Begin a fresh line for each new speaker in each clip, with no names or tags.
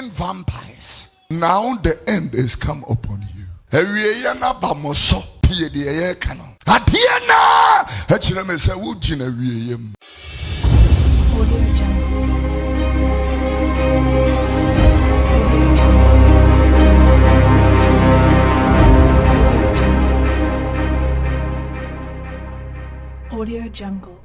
eating vampires. Now the end is come upon you. Ewiyena bamoso tie de ye kano. Atiena echire me se wo gina wiyem.
Audio Jungle.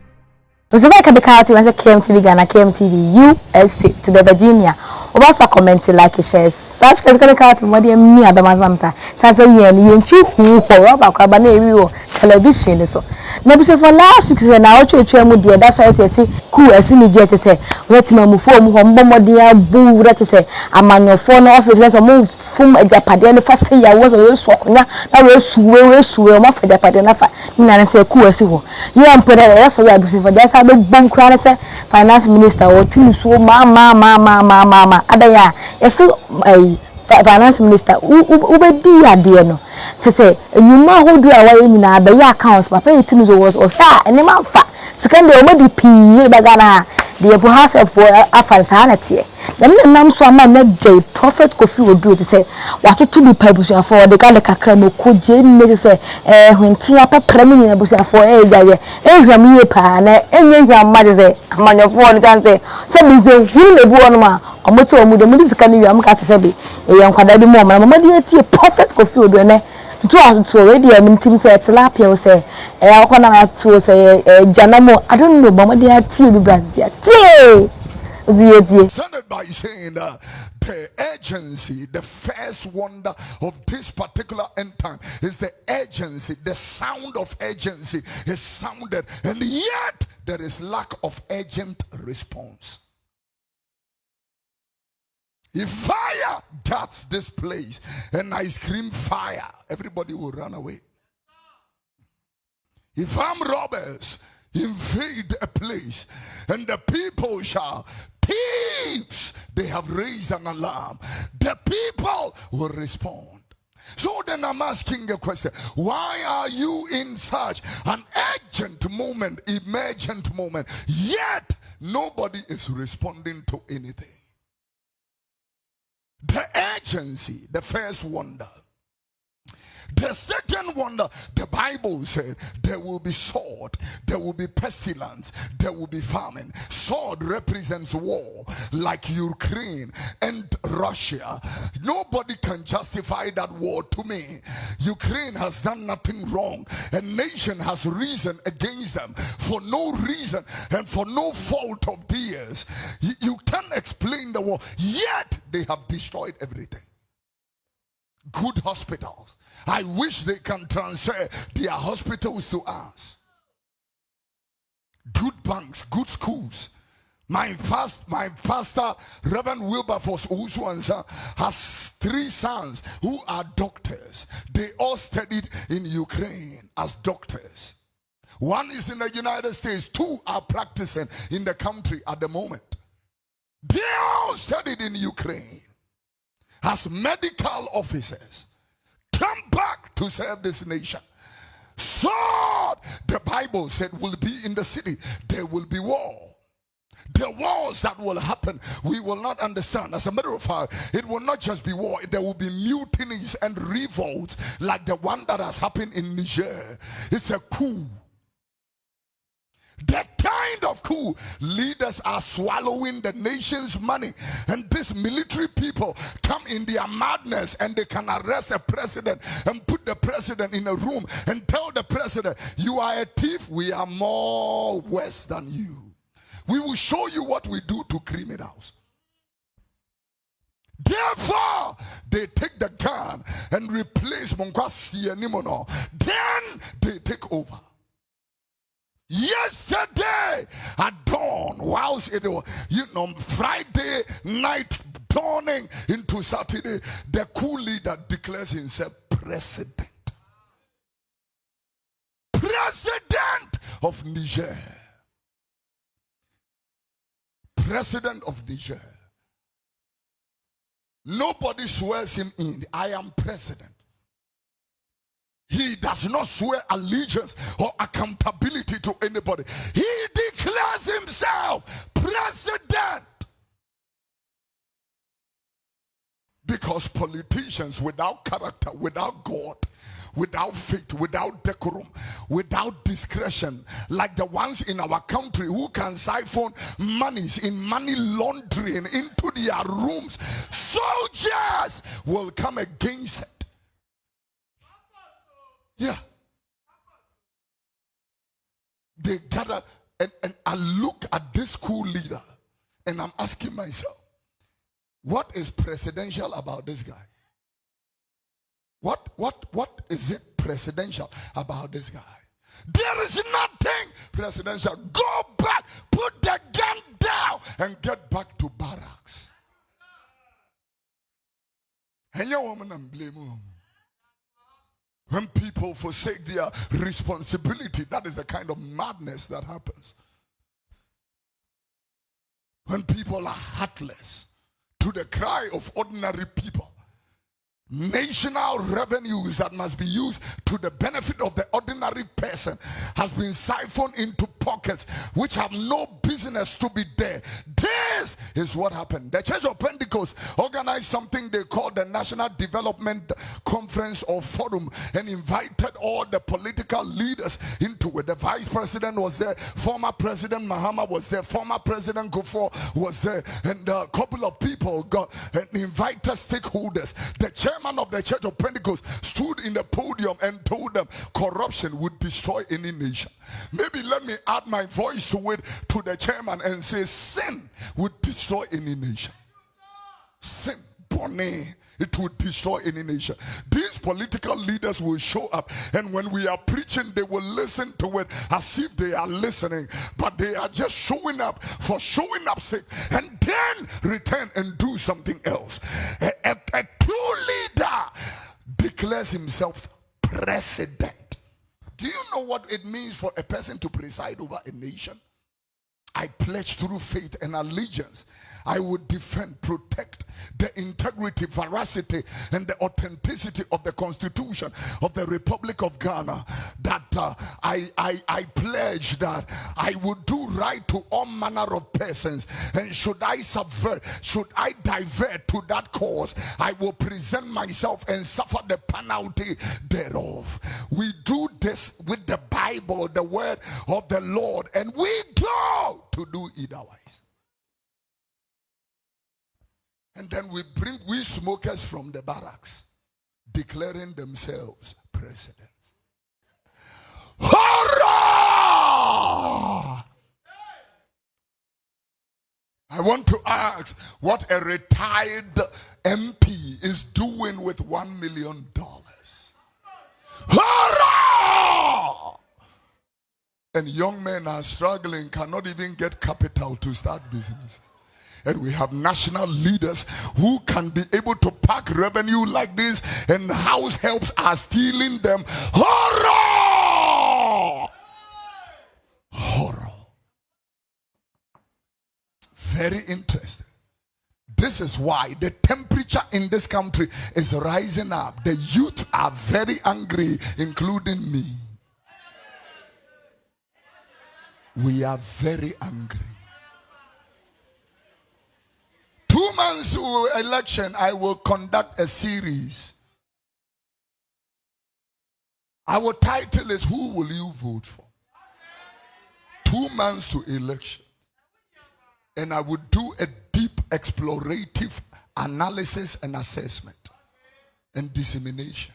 So like Khemical Tv, as a Kmtv Ghana, Kmtv USA to the Virginia. Also comment, like, share. Such Khemical Tv, what do you mean? Adam's mamsa. Says a year, you who horror crabane television. So, maybe for last week, and now to dear. That's why I say, cool as in the jet to say, let me move home, bomb dear boo, that to say, I'm on your phone office, let's move from a Japan. The first say I was a real swap. Now we're swear, my for Japan. Nana say, cool as you. Yeah, I'm putting that's why I was for that's how bomb crowd say finance minister or team so mama adaya yes finance minister ubedi ade no say nyuma hodu awaye nyina be ya accounts papa etin so was o ha ene ma fa second day omadi pii bagana the house for afansa na tie nam so ama na jay prophet Kofi Oduro to say what to be pabusia for the gale kakra no koje ne say hwentia pepra mi nyina busia for jaye ehwam ye pa na enye hwam ma say amanyofo no tan say be say huru lebu ono ma omoto omude mudi sika ne hwam ka say be ye nkwada bi mo ma mama tie prophet Kofi Oduro ne to already team say tilapia say akona to say janamo I don't know mama dey tie bi brazil tie
started by saying the urgency, the first wonder of this particular end time is the urgency. The sound of urgency is sounded, and yet there is lack of urgent response. If fire darts this place and I scream fire, everybody will run away. If armed robbers invade a place and the people shout, thieves, they have raised an alarm, the people will respond. So then I'm asking a question, why are you in such an urgent moment, emergent moment, yet nobody is responding to anything? The urgency, the first wonder. The second wonder, the Bible said there will be sword, there will be pestilence, there will be famine. Sword represents war, like Ukraine and Russia. Nobody can justify that war to me. Ukraine has done nothing wrong. A nation has risen against them for no reason and for no fault of theirs. You can't explain the war, yet they have destroyed everything. Good hospitals. I wish they can transfer their hospitals to us. Good banks, good schools. My pastor, Reverend Wilberforce Usuanza, has 3 sons who are doctors. They all studied in Ukraine as doctors. 1 is in the United States, 2 are practicing in the country at the moment. They all studied in Ukraine as medical officers. Come back to serve this nation. Sword, the Bible said, will be in the city. There will be war. The wars that will happen, we will not understand. As a matter of fact, it will not just be war. There will be mutinies and revolts like the one that has happened in Nīger. It's a coup. The kind of coup, leaders are swallowing the nation's money, and these military people come in their madness and they can arrest a president and put the president in a room and tell the president, you are a thief, we are more worse than you. We will show you what we do to criminals. Therefore, they take the gun and replace Monkwasi and Nimono. Then they take over. Yesterday at dawn, whilst it was, Friday night dawning into Saturday, the coup leader declares himself president. President of Nīger. President of Nīger. Nobody swears him in. I am president. He does not swear allegiance or accountability to anybody. He declares himself president. Because politicians without character, without God, without faith, without decorum, without discretion, like the ones in our country who can siphon monies in money laundering into their rooms, soldiers will come against it. Yeah. They gather, and I look at this school leader and I'm asking myself, what is presidential about this guy? What is it presidential about this guy? There is nothing presidential. Go back, put the gun down, and get back to barracks. And your woman and blame him. When people forsake their responsibility, that is the kind of madness that happens. When people are heartless to the cry of ordinary people, national revenues that must be used to the benefit of the ordinary person has been siphoned into pockets which have no business to be there. This is what happened. The Church of Pentecost organized something they called the National Development Conference or Forum and invited all the political leaders into it. The Vice President was there, former President Mahama was there, former President Kofi was there, and a couple of people got and invited stakeholders. The chairman of the Church of Pentecost stood in the podium and told them corruption would destroy any nation. Maybe let me add my voice to it, to the chairman, and say sin would destroy any nation. Sin, bonnet, it would destroy any nation. These political leaders will show up, and when we are preaching, they will listen to it as if they are listening, but they are just showing up for showing up's sake, and then return and do something else. A true leader declares himself president. Do you know what it means for a person to preside over a nation? I pledge through faith and allegiance, I would defend, protect the integrity, veracity, and the authenticity of the Constitution of the Republic of Ghana. That I pledge that I would do right to all manner of persons, and should I subvert, should I divert to that cause, I will present myself and suffer the penalty thereof. We do this with the Bible, the word of the Lord, and we go to do otherwise. And then we bring we smokers from the barracks, declaring themselves presidents. Horror! I want to ask what a retired MP is doing with $1 million. Horror! And young men are struggling, cannot even get capital to start businesses. And we have national leaders who can be able to pack revenue like this, and house helps are stealing them. Horror! Horror. Very interesting. This is why the temperature in this country is rising up. The youth are very angry, including me. We are very angry. 2 months to election, I will conduct a series. Our title is Who Will You Vote For? 2 months to election. And I will do a deep explorative analysis and assessment and dissemination.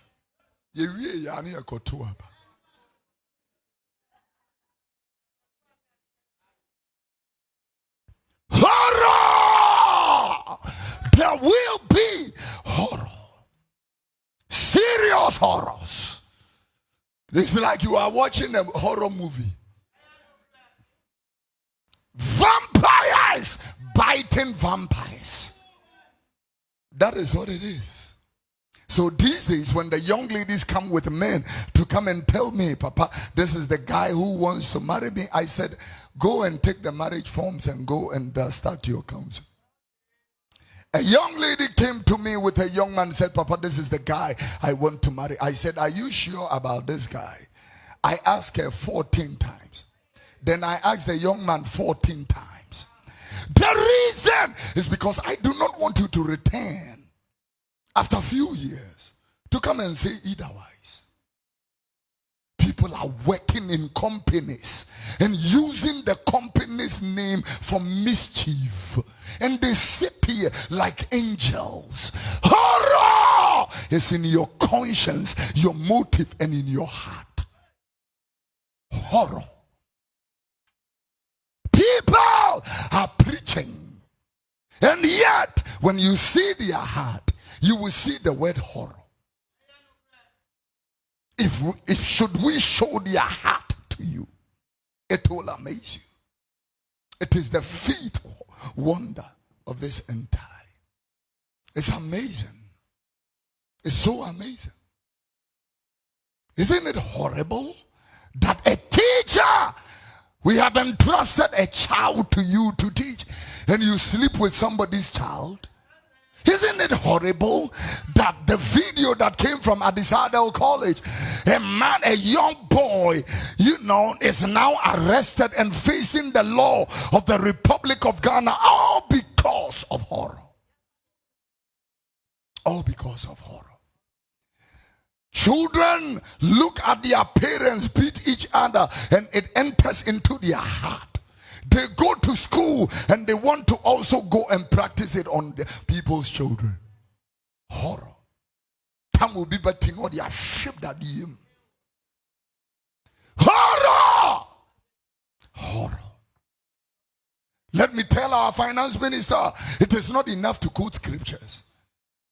Horror! There will be horror. Serious horrors. It's like you are watching a horror movie. Vampires biting vampires. That is what it is. So these days, when the young ladies come with men to come and tell me, Papa, this is the guy who wants to marry me, I said, go and take the marriage forms and go and start your counsel. A young lady came to me with a young man and said, Papa, this is the guy I want to marry. I said, are you sure about this guy? I asked her 14 times. Then I asked the young man 14 times. The reason is because I do not want you to return after a few years to come and say otherwise. People are working in companies and using the company's name for mischief. And they sit here like angels. Horror is in your conscience, your motive, and in your heart. Horror. People are preaching. And yet, when you see their heart, you will see the word horror. If should we show their heart to you, it will amaze you. It is the feat wonder of this end time. It's amazing. It's so amazing. Isn't it horrible that a teacher, we have entrusted a child to you to teach, and you sleep with somebody's child? Isn't it horrible that the video that came from Addis Ababa College, a man, a young boy, is now arrested and facing the law of the Republic of Ghana, all because of horror. All because of horror. Children look at their parents beat each other and it enters into their heart. They go to school and they want to also go and practice it on the people's children. Horror. Time will be betting on their ship that him. Horror. Horror. Let me tell our finance minister, it is not enough to quote scriptures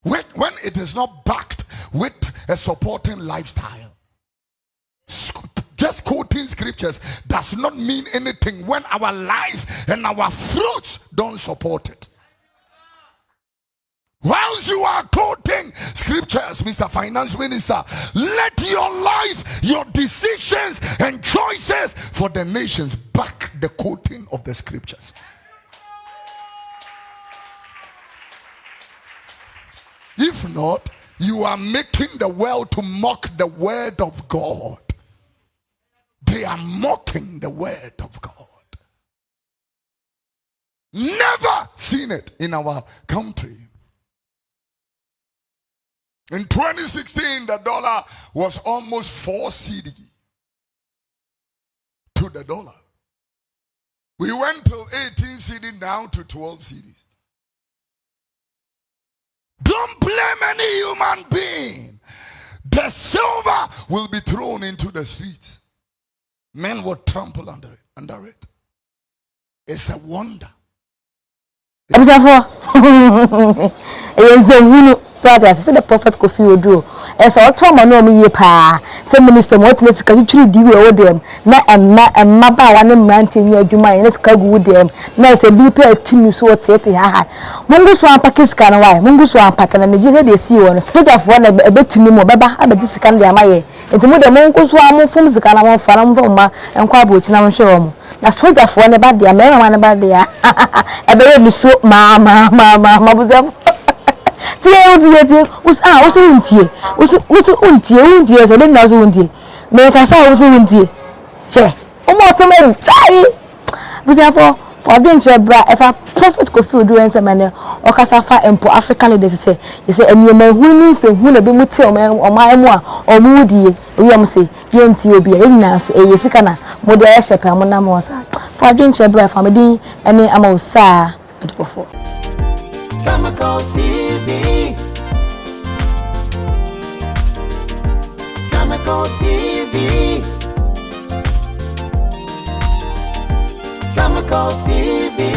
when it is not backed with a supporting lifestyle. Just quoting scriptures does not mean anything when our life and our fruits don't support it. Whilst you are quoting scriptures, Mr. Finance Minister, let your life, your decisions and choices for the nations back the quoting of the scriptures. If not, you are making the world to mock the word of God. They are mocking the word of God. Never seen it in our country. In 2016, the dollar was almost 4 cedi to the dollar. We went to 18 cedi, now to 12 cedis. Don't blame any human being. The silver will be thrown into the streets. Men will trample under it. It's a wonder.
So I said the prophet Kofi Oduro. As I told my no me pa. Say minister what me sika you di we dem. Na emma ba wa ne mrante nya adwuma ene sika gu dem. Na say bi pa atinu so tete ha. Mungu so ampake sika na why? Mungu so ampake na je say dey see won. Sojafo na ebetimi mo beba abedi sika na amaye. Enti mo de mungu so amfom sika na mo fa na mo fa ma enkwa abochi na mo hwe wo mo. Na sojafo ne ba dia me ma ne ba dia. Ebe ye so ma buzafo. Tie usi untie so den na so untie me ka sa usi untie he o mo so me tai busiafo for being bra if a prophet Kofi Oduro en semane o kasa fa empo African leaders say eniema hu ni se hu na be mutie o ma emu a o mu die wi am say ye ntie obi e nyina so e yesika na mo de ye shepe mo na mo sa for being bra fa me din ene ama usa adipofo
Khemical TV. Khemical TV. Khemical TV.